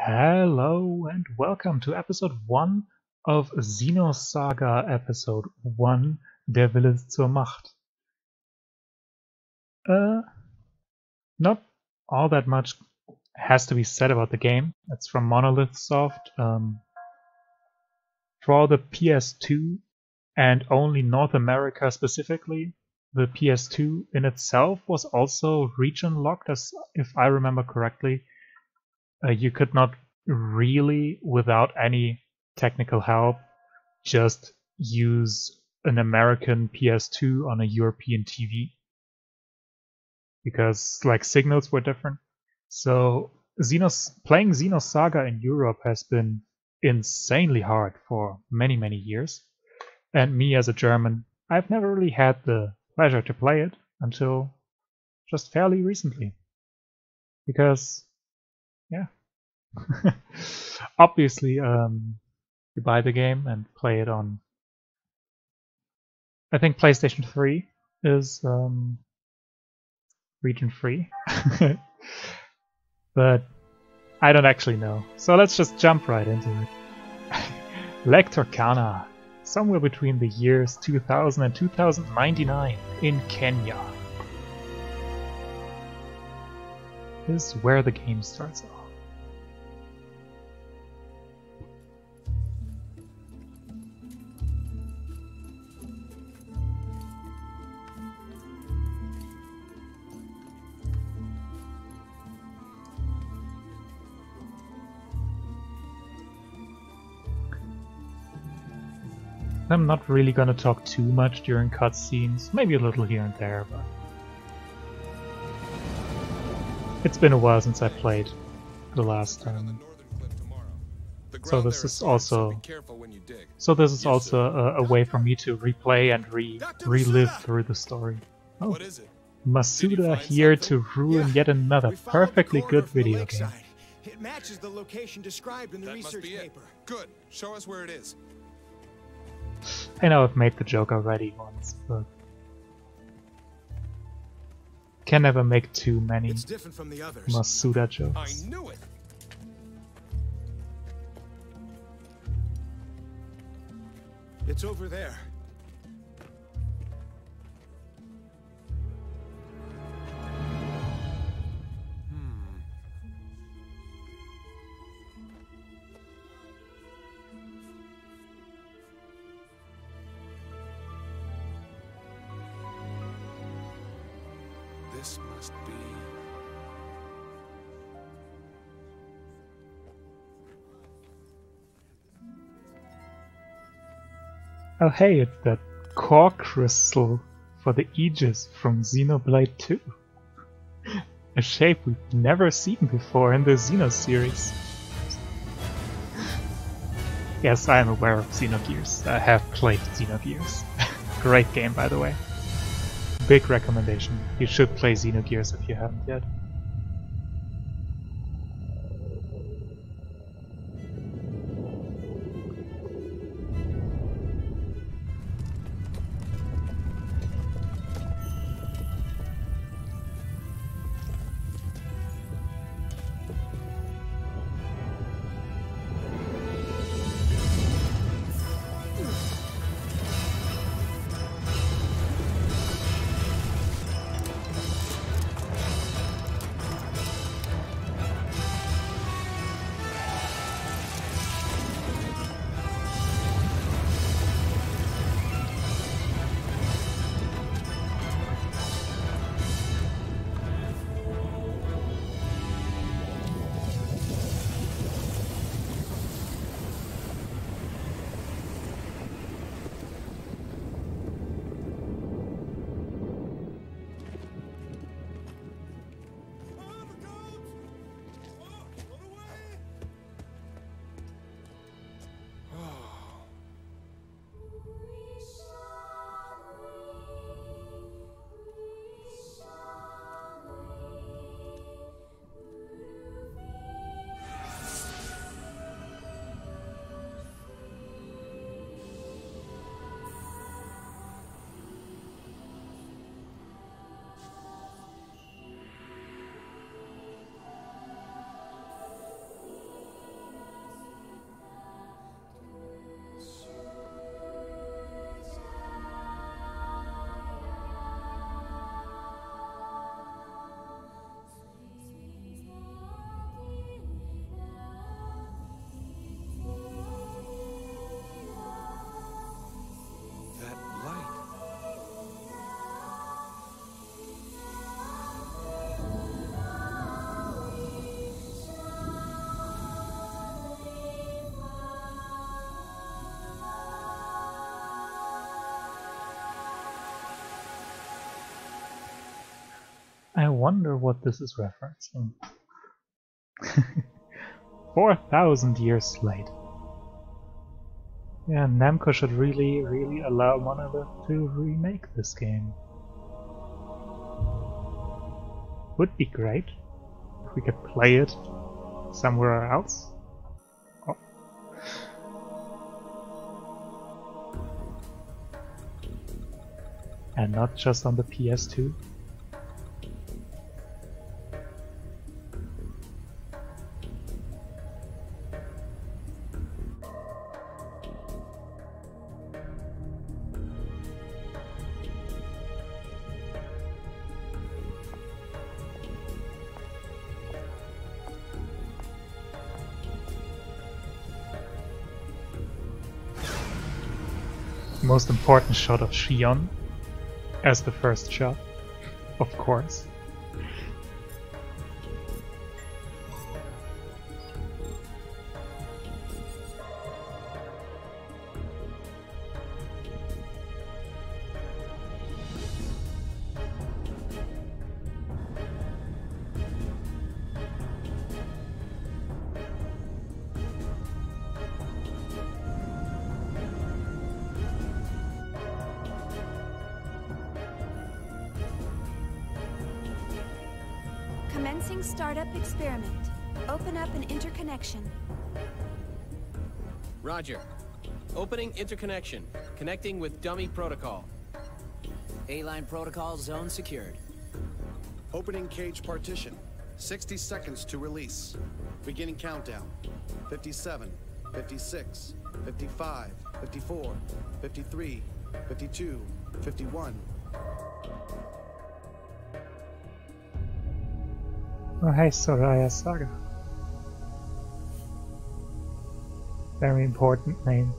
Hello and welcome to episode 1 of Xenosaga Episode I, der Wille zur Macht. Not all that much has to be said about the game. It's from Monolith Soft for the PS2 and only North America specifically. The PS2 in itself was also region locked, as if I remember correctly. You could not really, without any technical help, just use an American PS2 on a European TV, because like signals were different. So playing Xenosaga in Europe has been insanely hard for many years, and me as a German, I've never really had the pleasure to play it until just fairly recently, because yeah. Obviously, you buy the game and play it on, I think PlayStation 3 is region free, but I don't actually know. So let's just jump right into it. Lektorkana, somewhere between the years 2000 and 2099 in Kenya, is where the game starts off. I'm not really gonna talk too much during cutscenes, maybe a little here and there, but it's been a while since I played the last time. So this is also a way for me to replay and relive through the story. Oh, Masuda here to ruin yet another perfectly good video game. It matches the location described in the research paper. Good. Show us where it is. I know I've made the joke already once, but can never make too many Masuda jokes. I knew it. It's over there. This must be... Oh hey, it's that core crystal for the Aegis from Xenoblade 2. A shape we've never seen before in the Xeno series. Yes, I am aware of Xenogears. I have played Xenogears. Great game, by the way. Big recommendation. You should play Xenogears if you haven't yet. I wonder what this is referencing. 4,000 years late. Yeah, Namco should really allow Monolith to remake this game. Would be great if we could play it somewhere else. Oh. And not just on the PS2. Most important shot of Shion as the first shot, of course. Commencing startup experiment. Open up an interconnection. Roger. Opening interconnection. Connecting with dummy protocol. A-line protocol zone secured. Opening cage partition. 60 seconds to release. Beginning countdown. 57, 56, 55, 54, 53, 52, 51. Oh hey, Xenosaga. Very important name.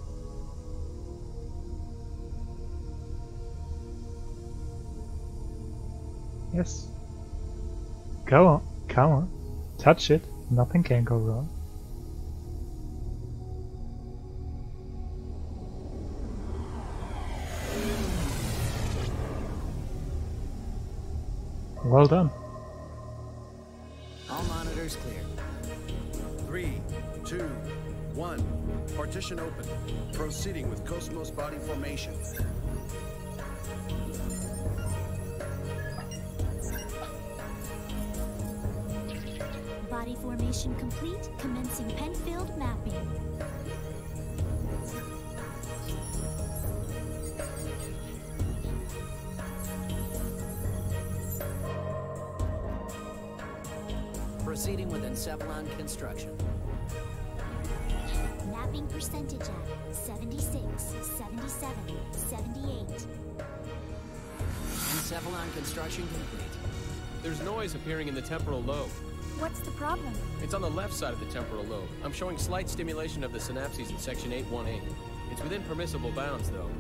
Yes. Go on, come on. Touch it, nothing can go wrong. Well done. All monitors clear. 3, 2, 1. Partition open. Proceeding with Cosmos body formation. Body formation complete. Commencing Penfield mapping. Proceeding with Encephalon construction. Mapping percentage at 76, 77, 78. Encephalon construction complete. There's noise appearing in the temporal lobe. What's the problem? It's on the left side of the temporal lobe. I'm showing slight stimulation of the synapses in section 818. It's within permissible bounds, though.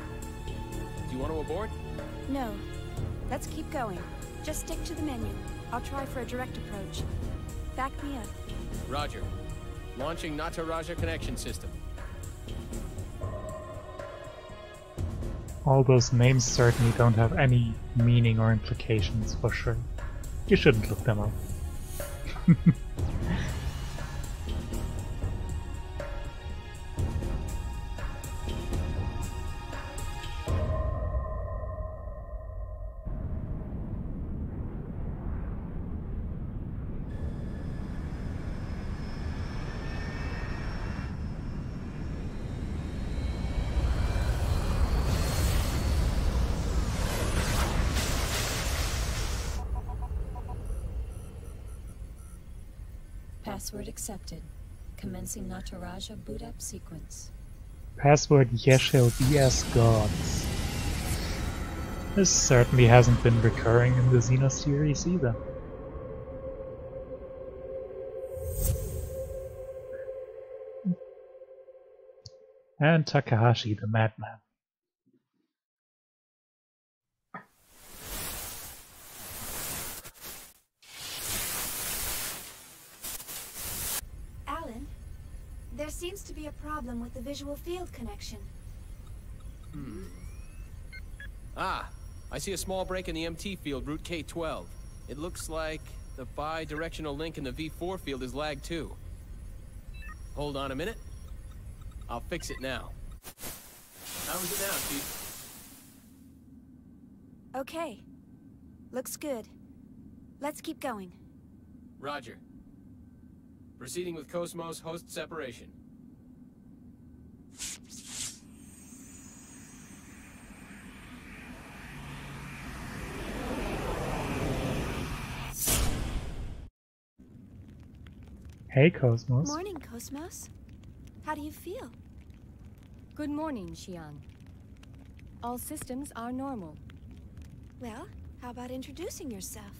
Do you want to abort? No. Let's keep going. Just stick to the menu. I'll try for a direct approach. Back me up. Roger. Launching Nataraja connection system. All those names certainly don't have any meaning or implications for sure. You shouldn't look them up. Password accepted. Commencing Nataraja boot up sequence. Password yes shall be as gods. This certainly hasn't been recurring in the Xeno series either. And Takahashi the Madman. Alan, there seems to be a problem with the visual field connection. Ah, I see a small break in the MT field, route K12. It looks like the bi-directional link in the V4 field is lagged too. Hold on a minute. I'll fix it now. How's it now, Chief? Okay. Looks good. Let's keep going. Roger. Proceeding with Cosmos host separation. Hey, Cosmos. Morning, Cosmos. How do you feel? Good morning, Xian. All systems are normal. Well, how about introducing yourself?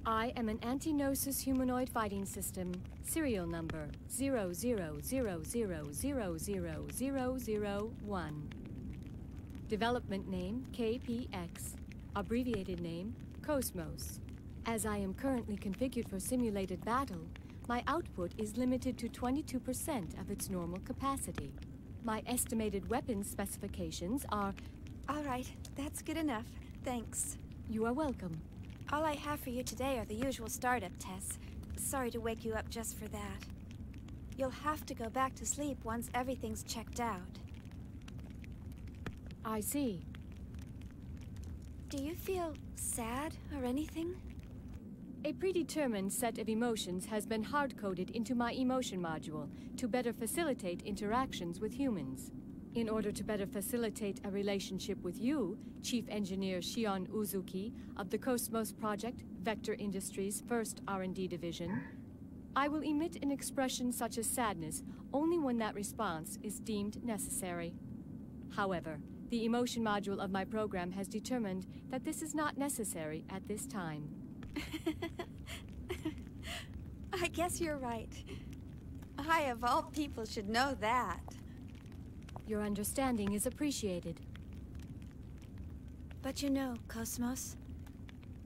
I am an anti-Gnosis humanoid fighting system, serial number 0000000001. Development name KPX, abbreviated name Cosmos. As I am currently configured for simulated battle, my output is limited to 22% of its normal capacity. My estimated weapons specifications are... All right, that's good enough. Thanks. You are welcome. All I have for you today are the usual startup tests. Sorry to wake you up just for that. You'll have to go back to sleep once everything's checked out. I see. Do you feel sad or anything? A predetermined set of emotions has been hard-coded into my emotion module to better facilitate interactions with humans. In order to better facilitate a relationship with you, Chief Engineer Shion Uzuki of the Cosmos Project, Vector Industries' first R&D division, I will emit an expression such as sadness only when that response is deemed necessary. However, the emotion module of my program has determined that this is not necessary at this time. I guess you're right. I, of all people, should know that. Your understanding is appreciated. But you know, Cosmos,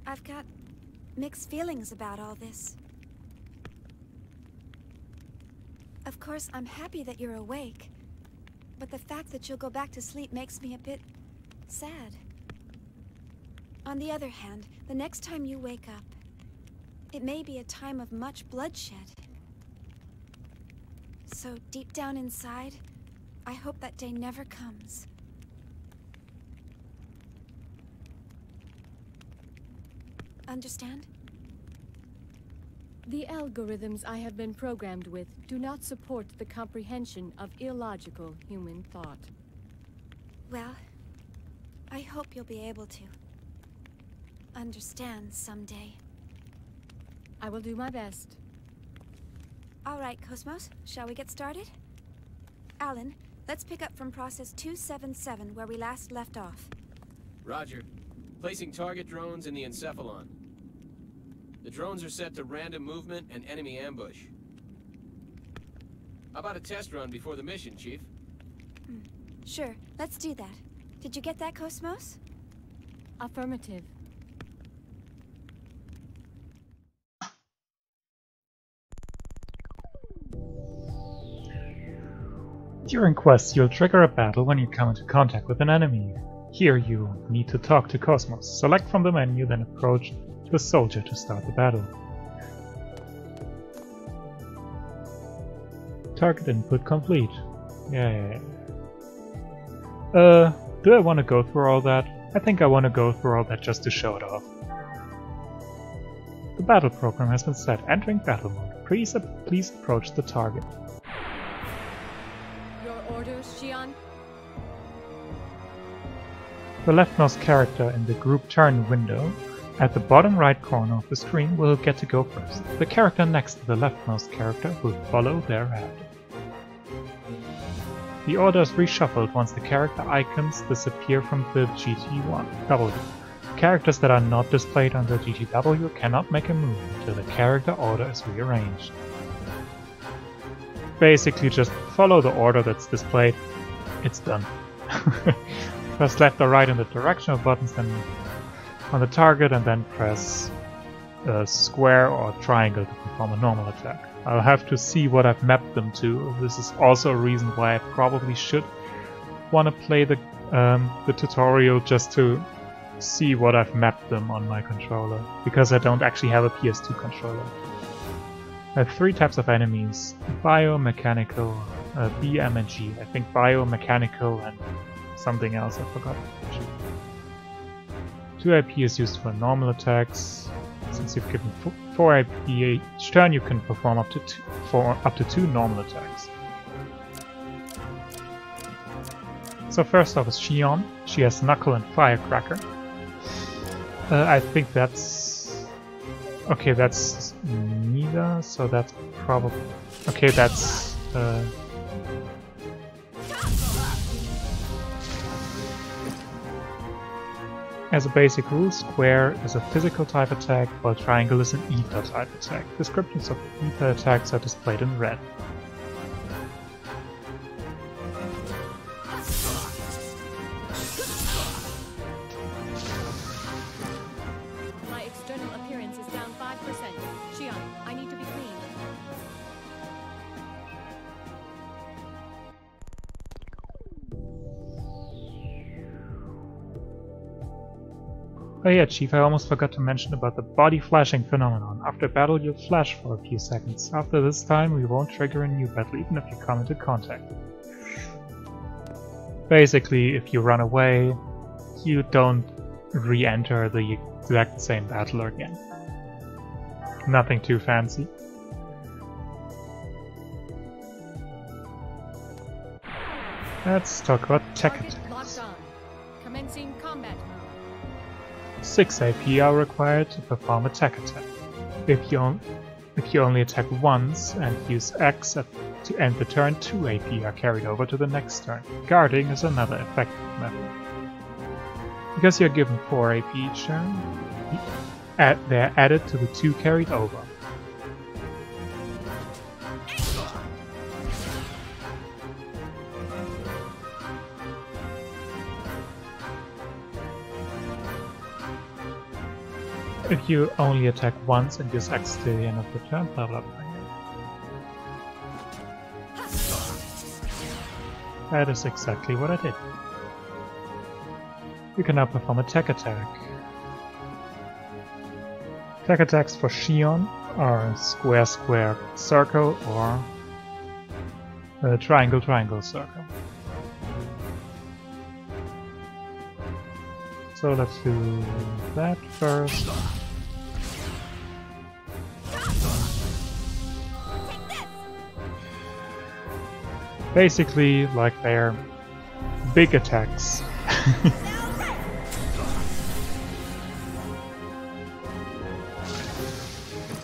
I've got mixed feelings about all this. Of course, I'm happy that you're awake, but the fact that you'll go back to sleep makes me a bit sad. On the other hand, the next time you wake up, it may be a time of much bloodshed. So deep down inside, I hope that day never comes. Understand? The algorithms I have been programmed with do not support the comprehension of illogical human thought. Well, I hope you'll be able to understand someday. I will do my best. All right, Cosmos, shall we get started? Alan, let's pick up from process 277 where we last left off. Roger. Placing target drones in the encephalon. The drones are set to random movement and enemy ambush. How about a test run before the mission, Chief? Sure, let's do that. Did you get that, Cosmos? Affirmative. During quests, you'll trigger a battle when you come into contact with an enemy. Here you need to talk to Cosmos. Select from the menu, then approach the soldier to start the battle. Target input complete. Yeah. Do I want to go through all that? I think I want to go through all that just to show it off. The battle program has been set. Entering battle mode. Please approach the target. Your orders, Xian? The leftmost character in the group turn window at the bottom right corner of the screen will get to go first. The character next to the leftmost character will follow thereafter. The order is reshuffled once the character icons disappear from the GTW. Characters that are not displayed under GTW cannot make a move until the character order is rearranged. Basically just follow the order that's displayed. It's done. Press left or right in the directional buttons, then on the target, and then press square or triangle to perform a normal attack. I'll have to see what I've mapped them to. This is also a reason why I probably should want to play the tutorial just to see what I've mapped them on my controller, because I don't actually have a PS2 controller. I have 3 types of enemies: biomechanical, B, M, and G. I think biomechanical and something else, I forgot. 2 AP is used for normal attacks. Since you've given 4 AP each turn, you can perform up to 2 normal attacks. So first off is Xion. She has Knuckle and Firecracker. I think that's... okay, that's neither, so that's probably... okay, that's... As a basic rule, Square is a physical type attack, while Triangle is an ether type attack. Descriptions of ether attacks are displayed in red. My external appearance is down 5%. Xion, I need to be clean. Oh yeah, Chief, I almost forgot to mention about the body flashing phenomenon. After battle, you'll flash for a few seconds. After this time, we won't trigger a new battle, even if you come into contact. Basically, if you run away, you don't re-enter the exact same battle again. Nothing too fancy. Let's talk about tech attacks. Locked on. Commencing combat mode. 6 AP are required to perform a tech attack. If you only attack once and use X to end the turn, 2 AP are carried over to the next turn. Guarding is another effective method. Because you're given 4 AP each turn, they're added to the 2 carried over. If you only attack once and use X to the end of the turn, blah blah blah. That is exactly what I did. You can now perform a tech attack. Tech attacks for Xion are square square circle or triangle triangle circle. So let's do that first. Basically, like they're big attacks.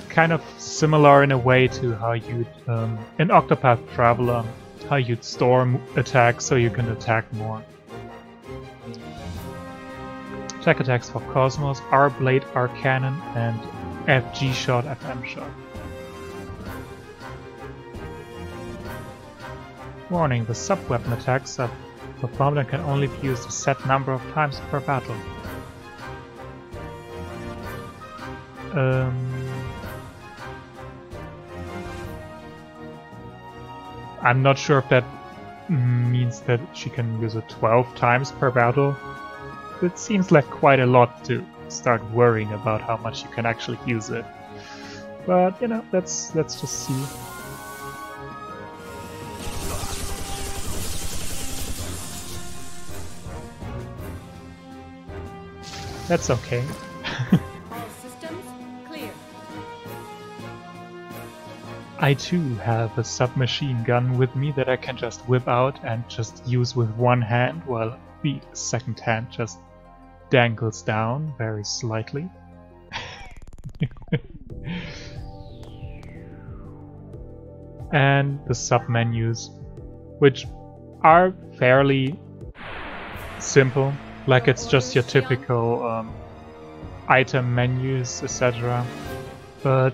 Kind of similar in a way to how you'd, in Octopath Traveler, how you'd store attacks so you can attack more. Tech attacks for Cosmos are Blade, R Cannon, and FG Shot, FM Shot. Warning, the sub-weapon attacks are performed and can only be used a set number of times per battle. I'm not sure if that means that she can use it 12 times per battle. It seems like quite a lot to start worrying about how much you can actually use it. But, you know, let's just see. That's okay. All systems clear. I too have a submachine gun with me that I can just whip out and just use with one hand, while the second hand just dangles down very slightly. And the sub-menus, which are fairly simple. Like it's just your typical item menus, etc. But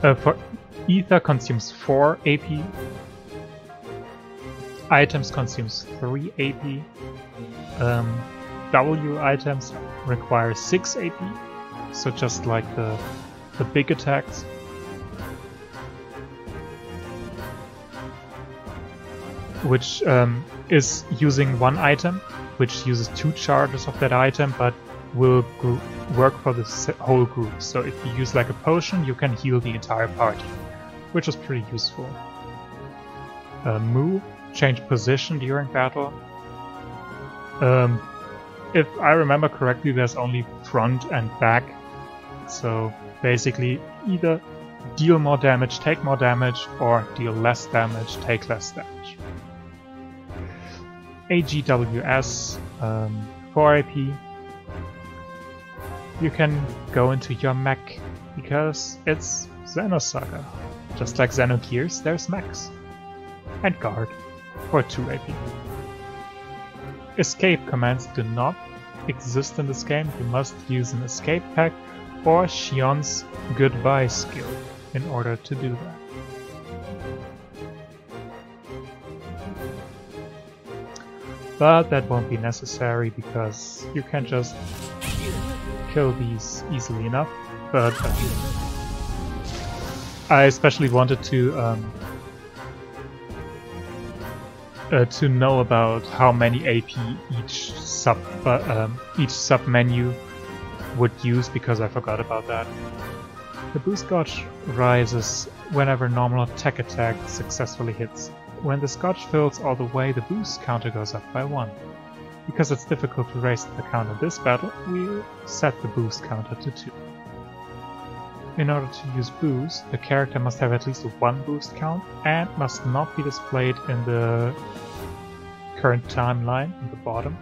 for Ether consumes 4 AP, items consumes 3 AP, W items require 6 AP, so just like the big attacks. Which is using one item. which uses 2 charges of that item, but will work for the whole group. So if you use like a potion, you can heal the entire party, which is pretty useful. Move, change position during battle. If I remember correctly, there's only front and back. So basically either deal more damage, take more damage, or deal less damage, take less damage. AGWS, 4 AP. You can go into your mech because it's Xenosaga. Just like Xenogears, there's mechs. And guard for 2 AP. Escape commands do not exist in this game. You must use an escape pack or Shion's goodbye skill in order to do that. But that won't be necessary because you can just kill these easily enough. But I especially wanted to know about how many AP each sub menu would use, because I forgot about that. The boost gauge rises whenever normal attack successfully hits. When the gauge fills all the way, the boost counter goes up by 1. Because it's difficult to raise the count in this battle, we'll set the boost counter to 2. In order to use boost, the character must have at least 1 boost count and must not be displayed in the current timeline at the bottom.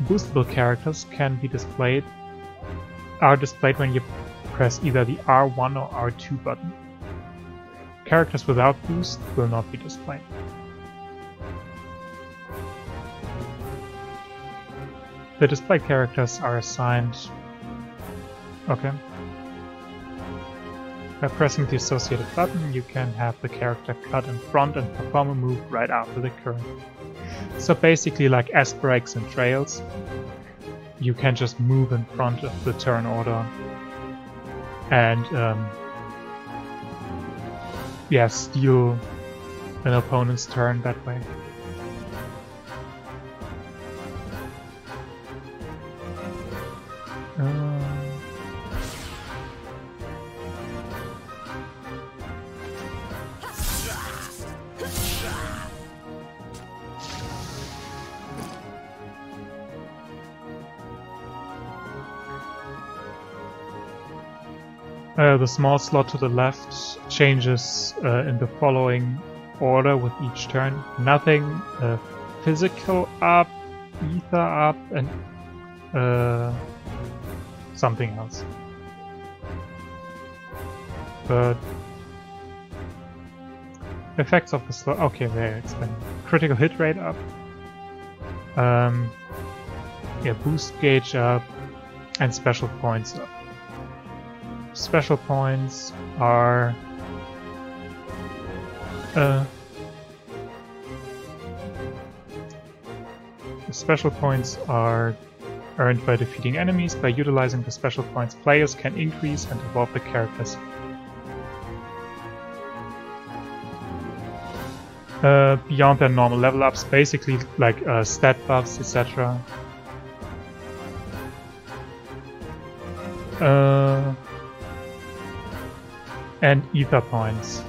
Boostable characters are displayed when you press either the R1 or R2 button. Characters without boost will not be displayed. The displayed characters are assigned... Okay. By pressing the associated button, you can have the character cut in front and perform a move right after the current. So basically like S-breaks and trails, you can just move in front of the turn order and yeah, steal an opponent's turn that way. The small slot to the left changes in the following order with each turn. Nothing physical up, ether up, and something else. But effects of the slot. Okay, there it's been critical hit rate up. Yeah, boost gauge up, and special points up. Special points are earned by defeating enemies. By utilizing the special points, players can increase and evolve the characters. Beyond their normal level ups, basically like stat buffs, etc. And ether points.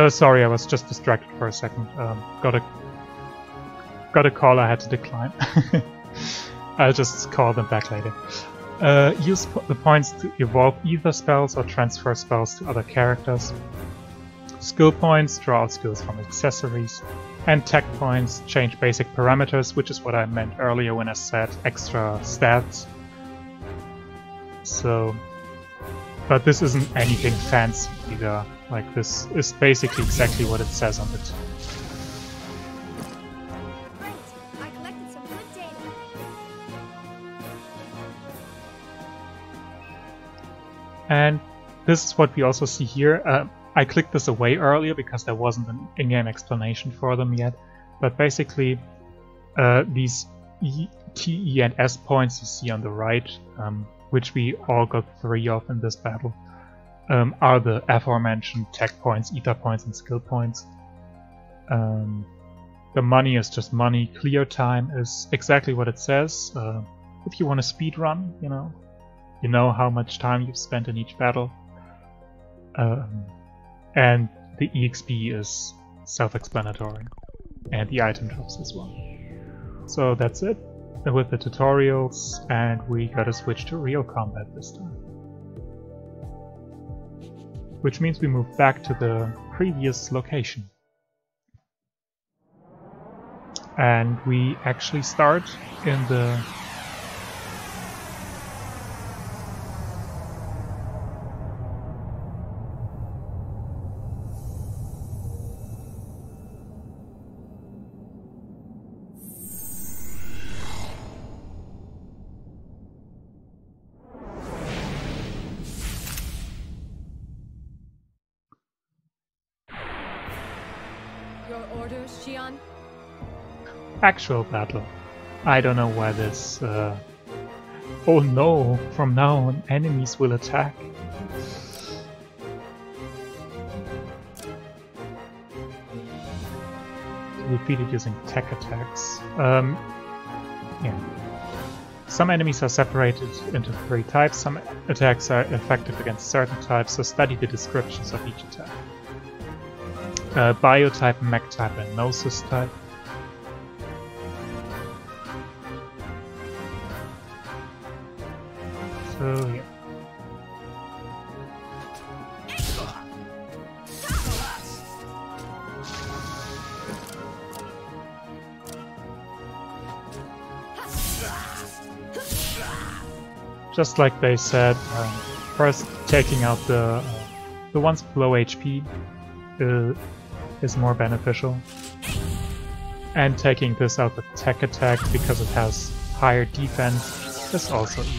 Sorry, I was just distracted for a second. Got a call I had to decline. I'll just call them back later. Use the points to evolve either spells or transfer spells to other characters. Skill points draw out skills from accessories. And tech points change basic parameters, which is what I meant earlier when I said extra stats. So, but this isn't anything fancy either. Like, this is basically exactly what it says on the tin. Great! I collected some good data. And this is what we also see here. I clicked this away earlier because there wasn't an in-game explanation for them yet. But basically, these T, E, and S points you see on the right, which we all got 3 of in this battle, are the aforementioned tech points, ether points, and skill points. The money is just money. Clear time is exactly what it says. If you want to speed run, you know how much time you've spent in each battle. And the EXP is self-explanatory, and the item drops as well. So that's it with the tutorials, and we gotta switch to real combat this time. Which means we move back to the previous location. And we actually start in the Your orders, Xian? actual battle. I don't know why this... Oh no, from now on enemies will attack. Defeated using tech attacks. Yeah. Some enemies are separated into 3 types. Some attacks are effective against certain types, so study the descriptions of each attack. Biotype, mech type, and Gnosis type. So yeah. Just like they said, first taking out the ones below HP is more beneficial, and taking this out with tech attack because it has higher defense is also easy.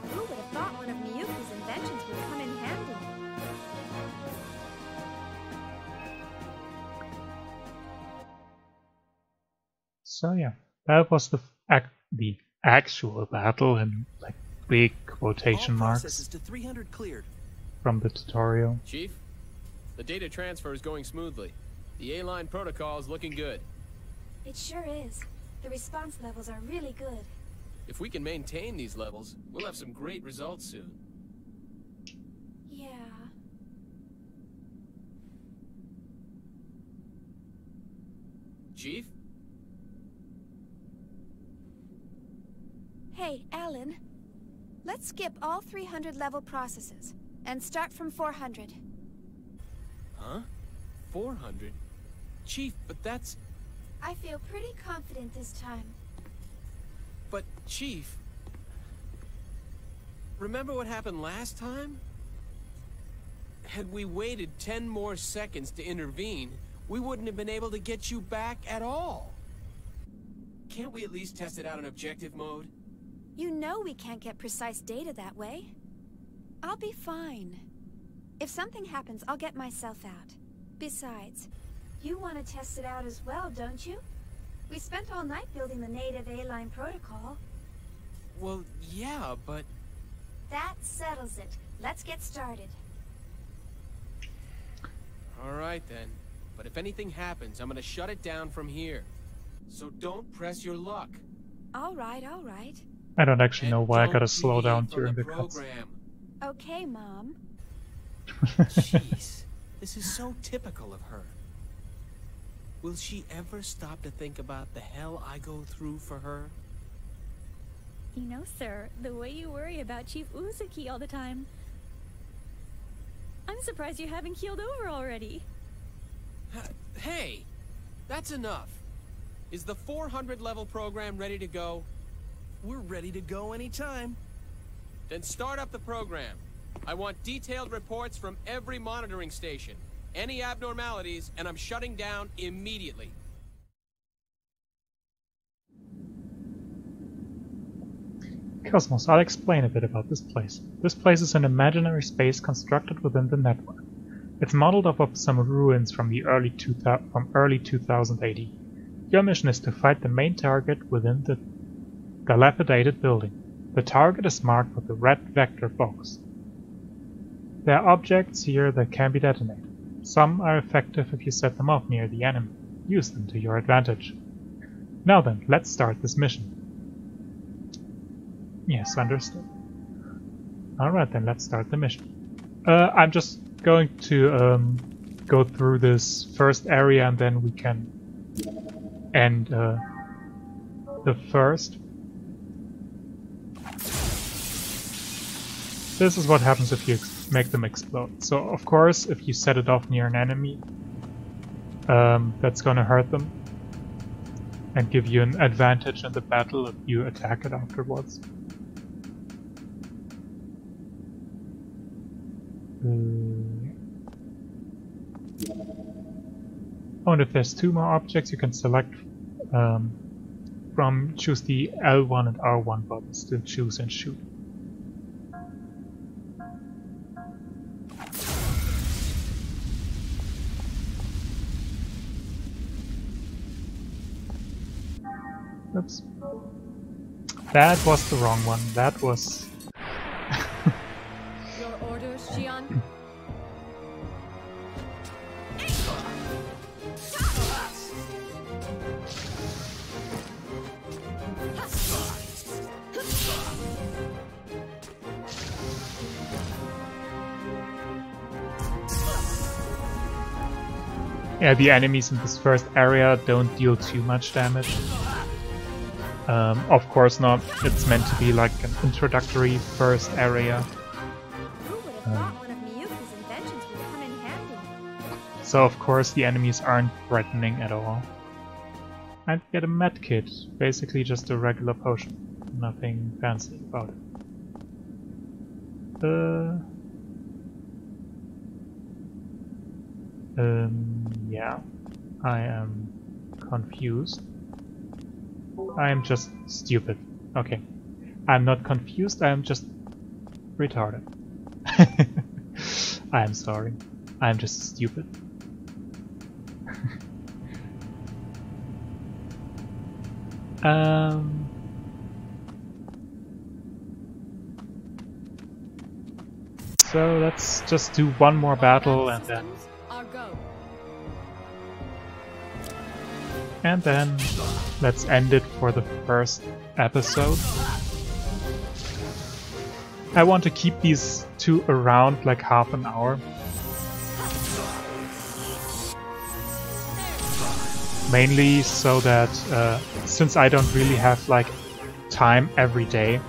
Who would have thought one of Miyuki's inventions would come in handy? So yeah, that was the actual battle in like big quotation marks to 300 cleared. from the tutorial. Chief, the data transfer is going smoothly. The A-line protocol is looking good. It sure is. The response levels are really good. If we can maintain these levels, we'll have some great results soon. Yeah. Chief? Hey, Alan. Let's skip all 300 level processes and start from 400. Huh? 400? Chief, but that's... I feel pretty confident this time. But, Chief... Remember what happened last time? Had we waited 10 more seconds to intervene, we wouldn't have been able to get you back at all. Can't we at least test it out in objective mode? You know we can't get precise data that way. I'll be fine. If something happens, I'll get myself out. Besides, you want to test it out as well, don't you? We spent all night building the native A-line protocol. Well, yeah, but... That settles it. Let's get started. All right, then. But if anything happens, I'm gonna shut it down from here. So don't press your luck. All right, all right. I don't actually know why I And gotta don't slow down deviate from during the the cuts. program. Okay, Mom. Jeez, this is so typical of her. Will she ever stop to think about the hell I go through for her? You know, sir, the way you worry about Chief Uzuki all the time. I'm surprised you haven't keeled over already. Hey, that's enough. Is the 400 level program ready to go? We're ready to go anytime. Then start up the program. I want detailed reports from every monitoring station. Any abnormalities, and I'm shutting down immediately. Cosmos, I'll explain a bit about this place. This place is an imaginary space constructed within the network. It's modeled off of some ruins from the early 2000 AD. Your mission is to fight the main target within the Dilapidated building. The target is marked with a red vector box. There are objects here that can be detonated. Some are effective if you set them off near the enemy. Use them to your advantage. Now then, let's start this mission. Yes, understood. Alright then, let's start the mission. I'm just going to go through this first area and then we can end the first. This is what happens if you make them explode. So of course, if you set it off near an enemy, that's gonna hurt them and give you an advantage in the battle if you attack it afterwards. Oh, and if there's two more objects, you can select choose the L1 and R1 buttons to choose and shoot. Oops. That was the wrong one. That was... Your orders, Xian? Yeah, the enemies in this first area don't deal too much damage. Of course not. It's meant to be like an introductory first area. Who would have thought one of Miyuki's inventions would come in handy? So of course the enemies aren't threatening at all. I'd get a med kit, basically just a regular potion. Nothing fancy about it. Yeah, I am confused. I am just stupid. Okay. I'm not confused, I am just retarded. I am sorry. I am just stupid. So let's just do one more battle and then... And then let's end it for the first episode. I want to keep these two around like half an hour. Mainly so that since I don't really have like time every day,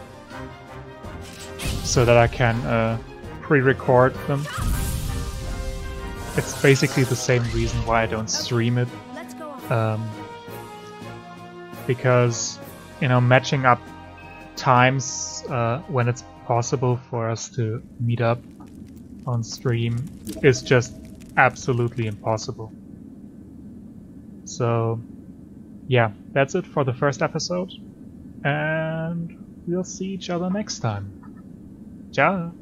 so that I can pre-record them. It's basically the same reason why I don't stream it. Because, you know, matching up times when it's possible for us to meet up on stream is just absolutely impossible. So, yeah, that's it for the first episode, and we'll see each other next time. Ciao!